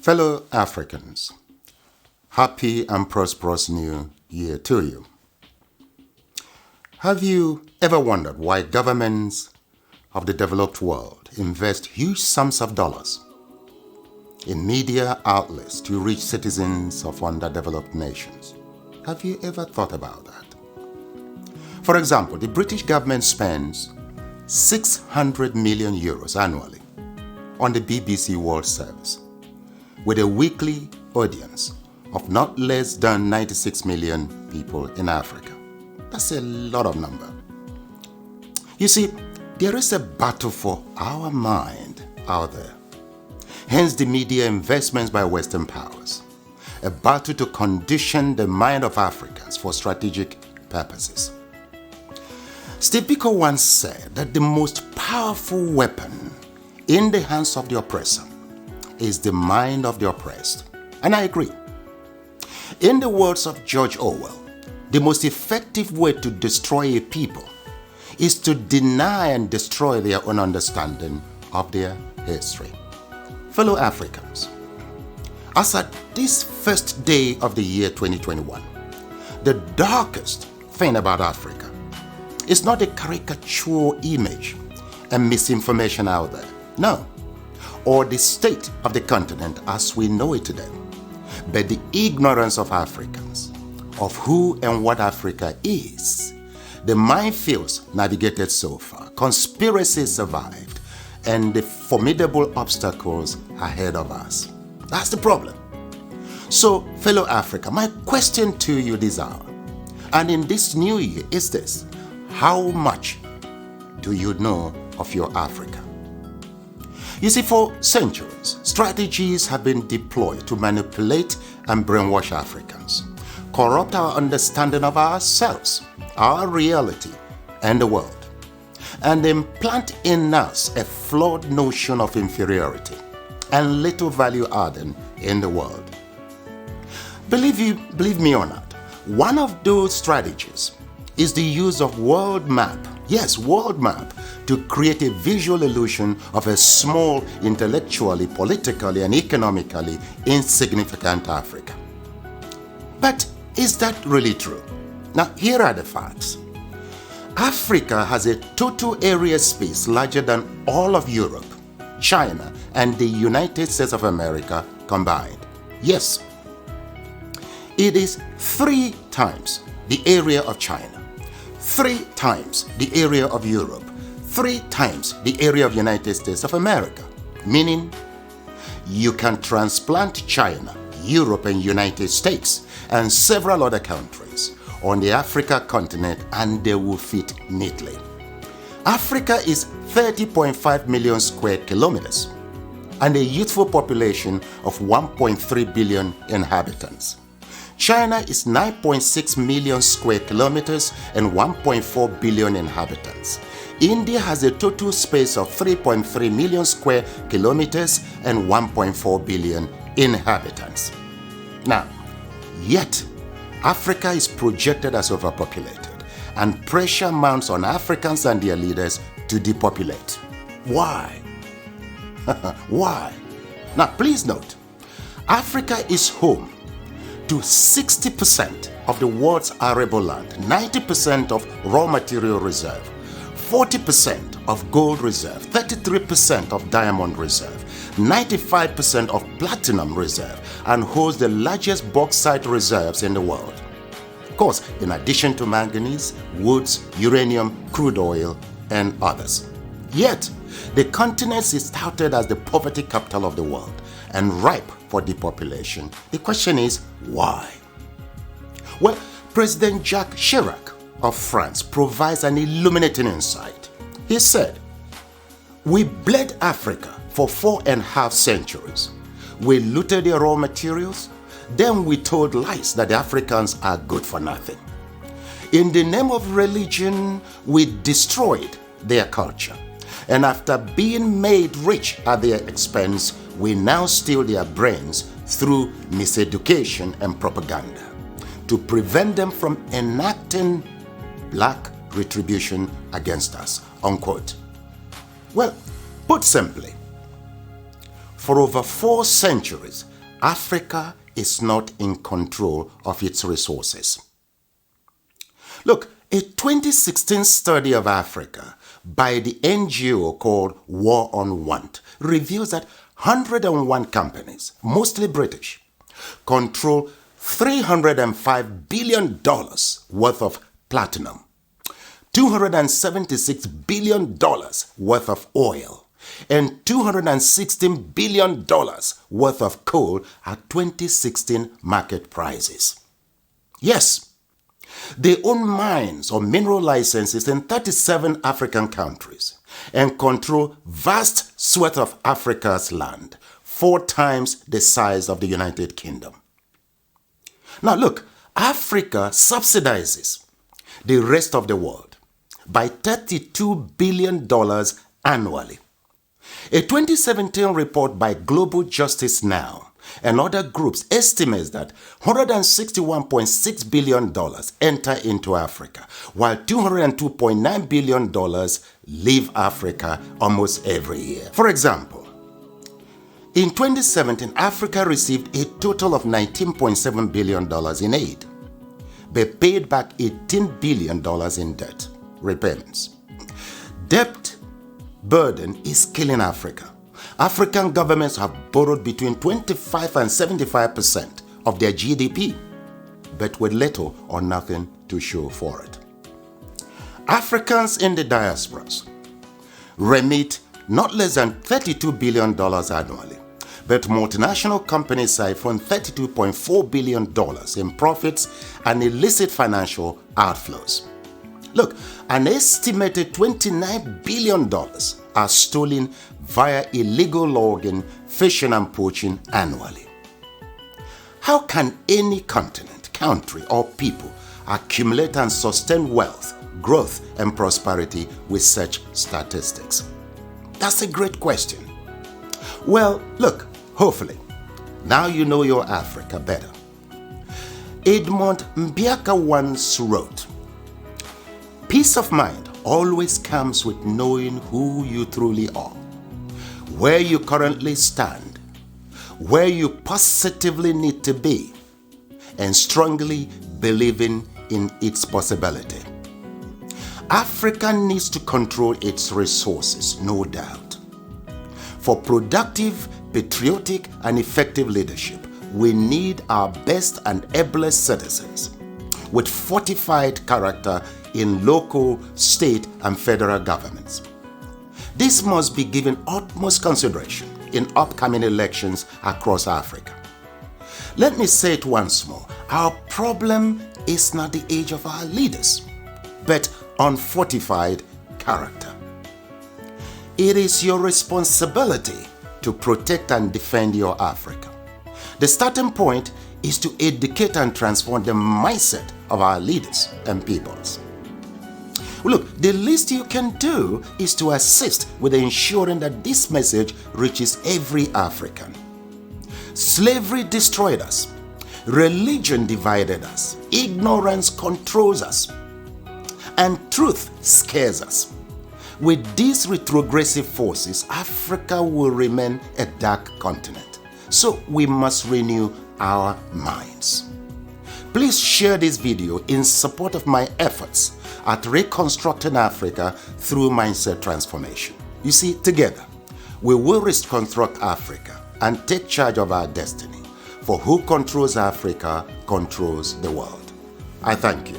Fellow Africans, happy and prosperous new year to you. Have you ever wondered why governments of the developed world invest huge sums of dollars in media outlets to reach citizens of underdeveloped nations? Have you ever thought about that? For example, the British government spends 600 million euros annually on the BBC World Service, with a weekly audience of not less than 96 million people in Africa. That's a lot of number. You see, there is a battle for our mind out there. Hence the media investments by Western powers. A battle to condition the mind of Africans for strategic purposes. Steve Biko once said that the most powerful weapon in the hands of the oppressor is the mind of the oppressed. And I agree. In the words of George Orwell, the most effective way to destroy a people is to deny and destroy their own understanding of their history. Fellow Africans, as at this first day of the year 2021, the darkest thing about Africa is not a caricature image and misinformation out there. No. Or the state of the continent as we know it today, but the ignorance of Africans, of who and what Africa is. The minefields navigated so far, conspiracies survived, and the formidable obstacles ahead of us. That's the problem. So, fellow Africa, my question to you this hour, and in this new year, is this: how much do you know of your Africa? You see, for centuries, strategies have been deployed to manipulate and brainwash Africans, corrupt our understanding of ourselves, our reality, and the world, and implant in us a flawed notion of inferiority and little value adding in the world. Believe me or not, one of those strategies is the use of world map. Yes, world map, to create a visual illusion of a small, intellectually, politically, and economically insignificant Africa. But is that really true? Now, here are the facts. Africa has a total area space larger than all of Europe, China, and the United States of America combined. Yes, it is 3 times the area of China, 3 times the area of Europe, 3 times the area of United States of America. Meaning, you can transplant China, Europe, and United States, and several other countries on the Africa continent, and they will fit neatly. Africa is 30.5 million square kilometers and a youthful population of 1.3 billion inhabitants. China is 9.6 million square kilometers and 1.4 billion inhabitants. India has a total space of 3.3 million square kilometers and 1.4 billion inhabitants. Now, yet, Africa is projected as overpopulated, and pressure mounts on Africans and their leaders to depopulate. Why? Why? Now, please note, Africa is home to 60% of the world's arable land, 90% of raw material reserve, 40% of gold reserve, 33% of diamond reserve, 95% of platinum reserve, and holds the largest bauxite reserves in the world. Of course, in addition to manganese, woods, uranium, crude oil, and others. Yet, the continent is touted as the poverty capital of the world and ripe for depopulation. The question is, why? Well, President Jacques Chirac of France provides an illuminating insight. He said, "We bled Africa for 4.5 centuries. We looted their raw materials, then we told lies that the Africans are good for nothing. In the name of religion, we destroyed their culture. And after being made rich at their expense, we now steal their brains through miseducation and propaganda to prevent them from enacting black retribution against us," unquote. Well, put simply, for over 4 centuries, Africa is not in control of its resources. Look, a 2016 study of Africa by the NGO called War on Want reveals that 101 companies, mostly British, control $305 billion worth of platinum, $276 billion worth of oil, and $216 billion worth of coal at 2016 market prices. Yes, they own mines or mineral licenses in 37 African countries and control vast swaths of Africa's land, 4 times the size of the United Kingdom. Now look, Africa subsidizes the rest of the world by $32 billion annually. A 2017 report by Global Justice Now and other groups estimates that $161.6 billion enter into Africa, while $202.9 billion leave Africa almost every year. For example, in 2017, Africa received a total of $19.7 billion in aid, but paid back $18 billion in debt repayments. Debt burden is killing Africa. African governments have borrowed between 25 and 75% of their GDP, but with little or nothing to show for it. Africans in the diasporas remit not less than $32 billion annually, but multinational companies siphon $32.4 billion in profits and illicit financial outflows. Look, an estimated $29 billion are stolen via illegal logging, fishing and poaching annually. How can any continent, country or people accumulate and sustain wealth, growth and prosperity with such statistics? That's a great question. Well, look, hopefully, now you know your Africa better. Edmund Mbiaka once wrote, "Peace of mind always comes with knowing who you truly are, where you currently stand, where you positively need to be, and strongly believing in its possibility." Africa needs to control its resources, no doubt. For productive, patriotic, and effective leadership, we need our best and ablest citizens with fortified character in local, state, and federal governments. This must be given utmost consideration in upcoming elections across Africa. Let me say it once more. Our problem is not the age of our leaders, but unfortified character. It is your responsibility to protect and defend your Africa. The starting point is to educate and transform the mindset of our leaders and peoples. Look, the least you can do is to assist with ensuring that this message reaches every African. Slavery destroyed us. Religion divided us. Ignorance controls us. And truth scares us. With these retrogressive forces, Africa will remain a dark continent. So we must renew our minds. Please share this video in support of my efforts at reconstructing Africa through mindset transformation. You see, together, we will reconstruct Africa and take charge of our destiny. For who controls Africa controls the world. I thank you.